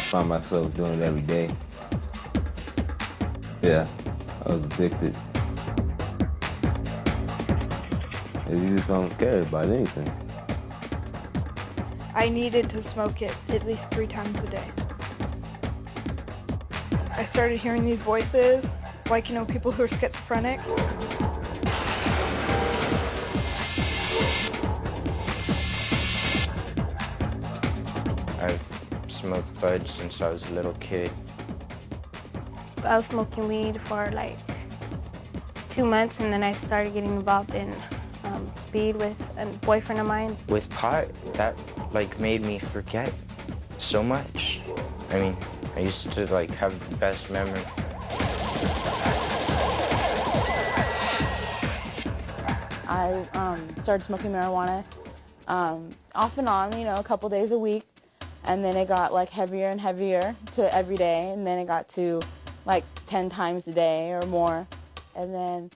find myself doing it every day. Yeah, I was addicted. You just don't care about anything. I needed to smoke it at least 3 times a day. I started hearing these voices, like, people who are schizophrenic. I've smoked bud since I was a little kid. I was smoking weed for like 2 months, and then I started getting involved in speed with a boyfriend of mine. With pot, that made me forget so much. I mean, I used to have the best memory. I started smoking marijuana off and on, a couple days a week, and then it got heavier and heavier to every day, and then it got to 10 times a day or more. And then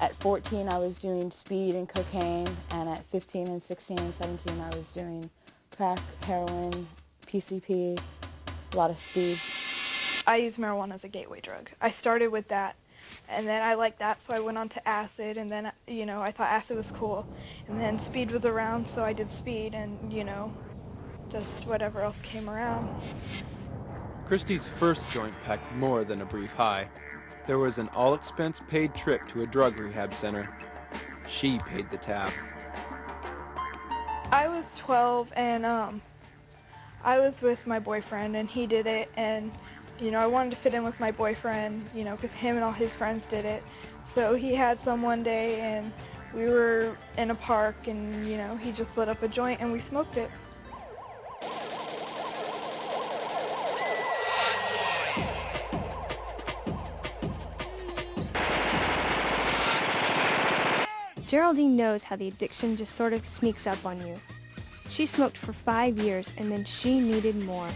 at 14 I was doing speed and cocaine, and at 15 and 16 and 17 I was doing crack, heroin, PCP, a lot of speed. I use marijuana as a gateway drug. I started with that, and then I liked that, so I went on to acid, and then, I thought acid was cool. And then speed was around, so I did speed, and, just whatever else came around. Christy's first joint packed more than a brief high. There was an all-expense-paid trip to a drug rehab center. She paid the tab. I was 12, and I was with my boyfriend, and he did it, and I wanted to fit in with my boyfriend, because him and all his friends did it. So he had some one day, and we were in a park, and he just lit up a joint, and we smoked it. Geraldine knows how the addiction just sort of sneaks up on you. She smoked for 5 years, and then she needed more.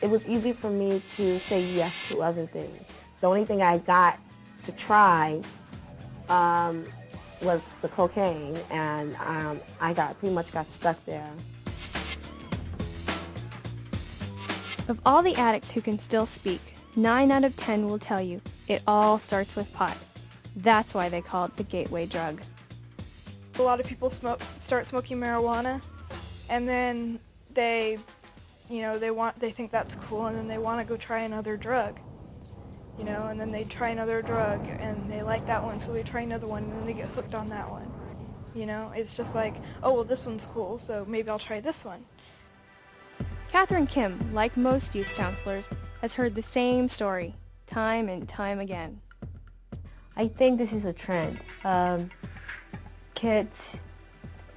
It was easy for me to say yes to other things. The only thing I got to try was the cocaine, and I pretty much got stuck there. Of all the addicts who can still speak, 9 out of 10 will tell you it all starts with pot. That's why they call it the gateway drug. A lot of people start smoking marijuana, and then they think that's cool, and then they want to go try another drug, and then they try another drug, and they like that one, so they try another one, and then they get hooked on that one. It's just like, oh, well, this one's cool, so maybe I'll try this one. Catherine Kim, like most youth counselors, has heard the same story, time and time again. I think this is a trend. Kids,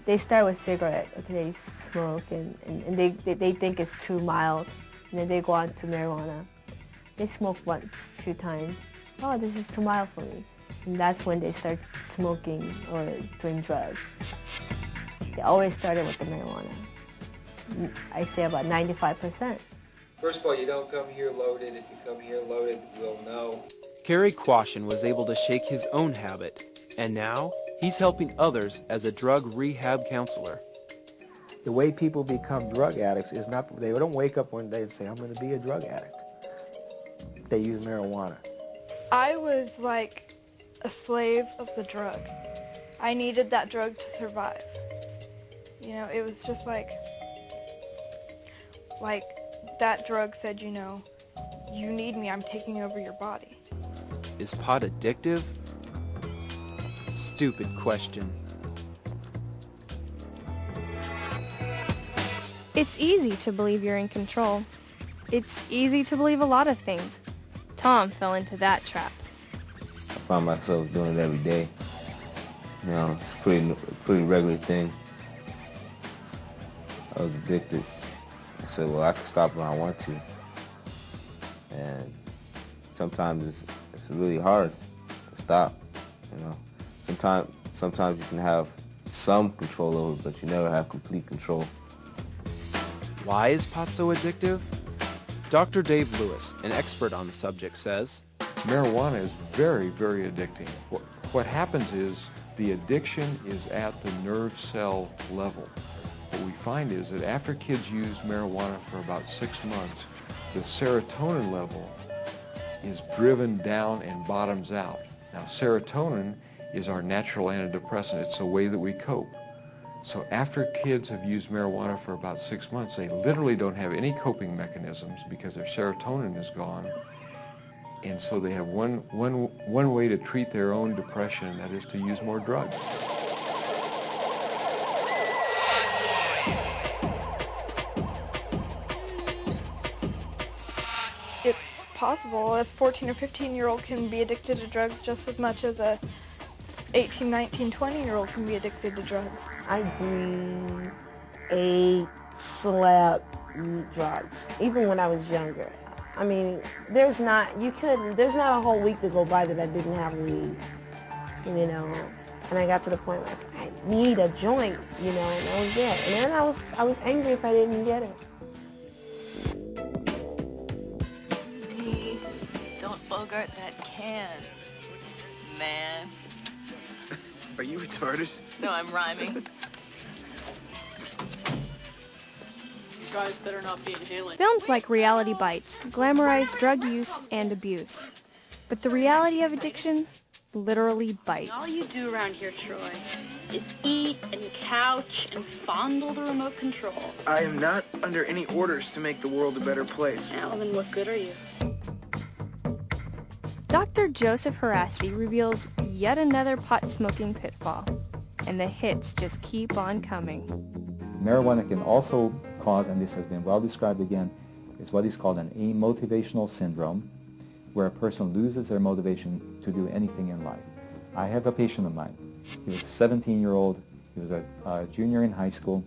they start with cigarette, they smoke, and they think it's too mild, and then they go on to marijuana. They smoke 1, 2 times. Oh, this is too mild for me. And that's when they start smoking or doing drugs. They always started with the marijuana. I say about 95%. First of all, you don't come here loaded. If you come here loaded, we'll know. Kerry Quashen was able to shake his own habit, and now he's helping others as a drug rehab counselor. The way people become drug addicts is not, they don't wake up one day and say, I'm going to be a drug addict. They use marijuana. I was like a slave of the drug. I needed that drug to survive. It was just like that drug said, you need me, I'm taking over your body. Is pot addictive? Stupid question. It's easy to believe you're in control. It's easy to believe a lot of things. Tom fell into that trap. I find myself doing it every day. It's a pretty regular thing. I was addicted. I said, well, I can stop when I want to. And sometimes it's really hard to stop, Sometimes you can have some control over it, but you never have complete control. Why is pot so addictive? Dr. Dave Lewis, an expert on the subject, says, marijuana is very, very addicting. What happens is the addiction is at the nerve cell level. what we find is that after kids use marijuana for about 6 months, the serotonin level is driven down and bottoms out. Now, serotonin is our natural antidepressant. It's the way that we cope. So after kids have used marijuana for about 6 months, they literally don't have any coping mechanisms because their serotonin is gone. And so they have one way to treat their own depression, and that is to use more drugs. It's possible. A 14 or 15-year-old can be addicted to drugs just as much as a 18, 19, 20-year-old can be addicted to drugs. I breathe, ate, slept, drugs, even when I was younger. I mean, there's not a whole week to go by that I didn't have weed, you know. And I got to the point where I need a joint, you know, and that was it. And then I was angry if I didn't get it. Hey, don't bogart that can, man. Are you retarded? No, I'm rhyming. You guys better not be inhaling. Films like Reality Bites glamorize drug use and abuse. But the reality of addiction literally bites. All you do around here, Troy, is eat and couch and fondle the remote control. I am not under any orders to make the world a better place. Now then, what good are you? Dr. Joseph Harassi reveals yet another pot-smoking pitfall, and the hits just keep on coming. Marijuana can also cause, and this has been well described again, is what is called an amotivational syndrome, where a person loses their motivation to do anything in life. I have a patient of mine. He was a 17-year-old. He was a junior in high school.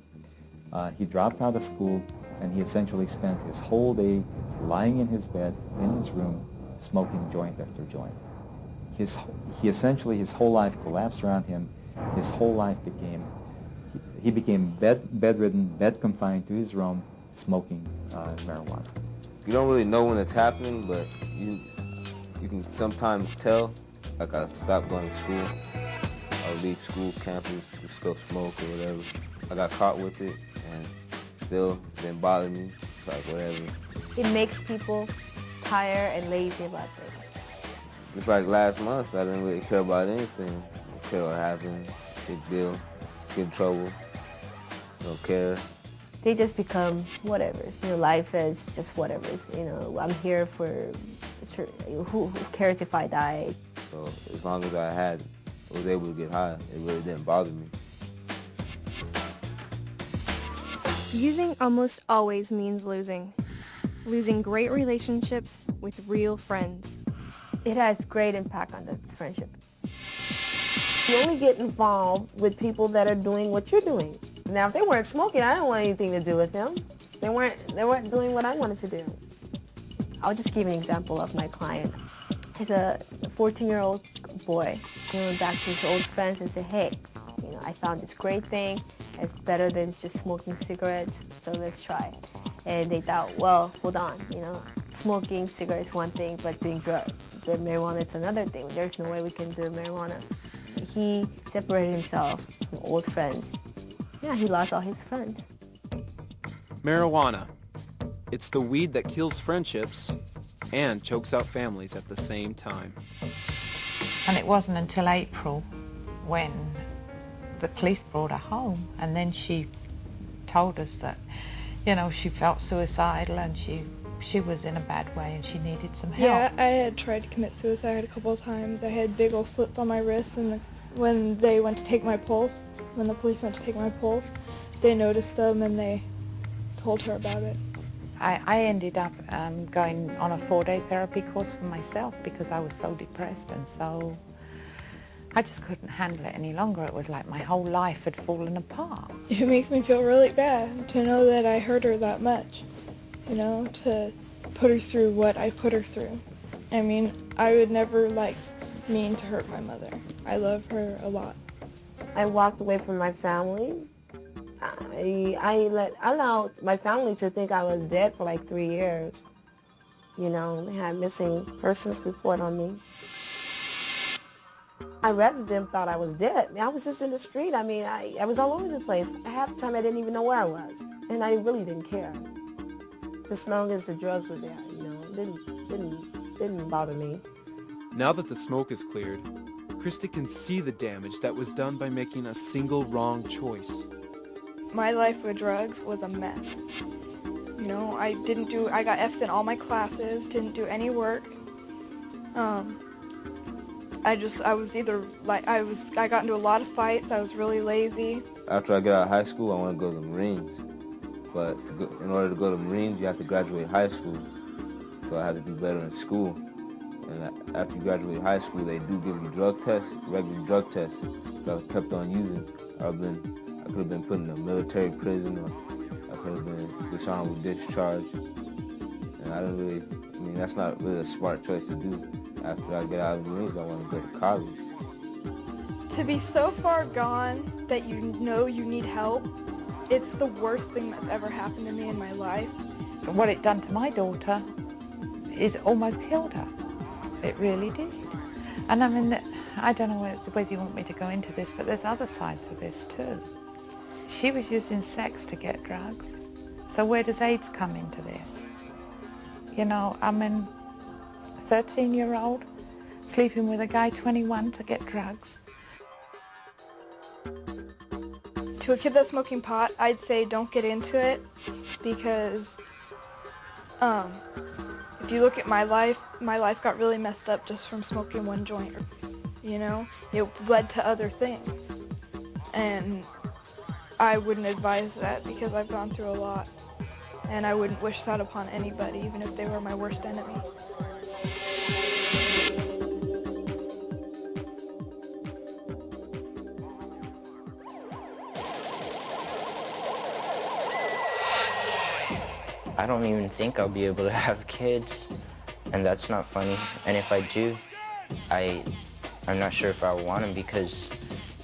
He dropped out of school, and he essentially spent his whole day lying in his bed, in his room, smoking joint after joint. His whole life collapsed around him. His whole life he became bedridden, bed confined to his room, smoking marijuana. You don't really know when it's happening, but you can sometimes tell. Like I stopped going to school. I would leave school campus to still smoke or whatever. I got caught with it and still didn't bother me. Like whatever. It makes people tired and lazy about things. Just like last month, I didn't really care about anything. I don't care what happened, big deal, get in trouble, don't care. They just become whatever. You know, life is just whatever. You know, I'm here for, who cares if I die? So as long as I was able to get high, it really didn't bother me. Using almost always means losing. Losing great relationships with real friends. It has great impact on the friendship. You only get involved with people that are doing what you're doing. Now, if they weren't smoking, I didn't want anything to do with them. They weren't doing what I wanted to do. I'll just give an example of my client. He's a 14-year-old boy. He went back to his old friends and said, hey, you know, I found this great thing. It's better than just smoking cigarettes, so let's try it. And they thought, well, hold on, you know, smoking cigarettes is one thing, but doing drugs, the marijuana is another thing. There's no way we can do marijuana. He separated himself from old friends. Yeah, he lost all his friends. Marijuana. It's the weed that kills friendships and chokes out families at the same time. And it wasn't until April when the police brought her home, and then she told us that, you know, she felt suicidal and she was in a bad way and she needed some help. Yeah, I had tried to commit suicide a couple of times. I had big old slits on my wrists, and when they went to take my pulse, when the police went to take my pulse, they noticed them and they told her about it. I ended up going on a 4-day therapy course for myself because I was so depressed, and so I just couldn't handle it any longer. It was like my whole life had fallen apart. It makes me feel really bad to know that I hurt her that much, you know, to put her through what I put her through. I mean, I would never mean to hurt my mother. I love her a lot. I walked away from my family. I allowed my family to think I was dead for like 3 years. You know, they had missing persons report on me. I rather them thought I was dead. I was just in the street. I mean, I was all over the place. Half the time I didn't even know where I was. And I really didn't care. Just as long as the drugs were there, you know, it didn't bother me. Now that the smoke is cleared, Christy can see the damage that was done by making a single wrong choice. My life with drugs was a mess. You know, I got F's in all my classes, didn't do any work. I got into a lot of fights, I was really lazy. After I get out of high school, I want to go to the Marines. But in order to go to the Marines, you have to graduate high school. So I had to do better in school. And after you graduate high school, they do give you drug tests, regular drug tests. So I kept on using. I could have been put in a military prison, or I could have been dishonorable discharge. And that's not really a smart choice to do. After I get out of the Marines, I want to go to college. To be so far gone that you know you need help, it's the worst thing that's ever happened to me in my life. What it done to my daughter is almost killed her. It really did. And I mean, I don't know whether you want me to go into this, but there's other sides of this too. She was using sex to get drugs. So where does AIDS come into this? You know, I mean, a 13-year-old sleeping with a guy 21 to get drugs. To a kid that's smoking pot, I'd say don't get into it, because if you look at my life got really messed up just from smoking one joint. You know, it led to other things, and I wouldn't advise that because I've gone through a lot, and I wouldn't wish that upon anybody, even if they were my worst enemy. I don't even think I'll be able to have kids, and that's not funny. And if I do, I'm not sure if I want them because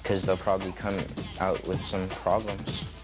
they'll probably come out with some problems.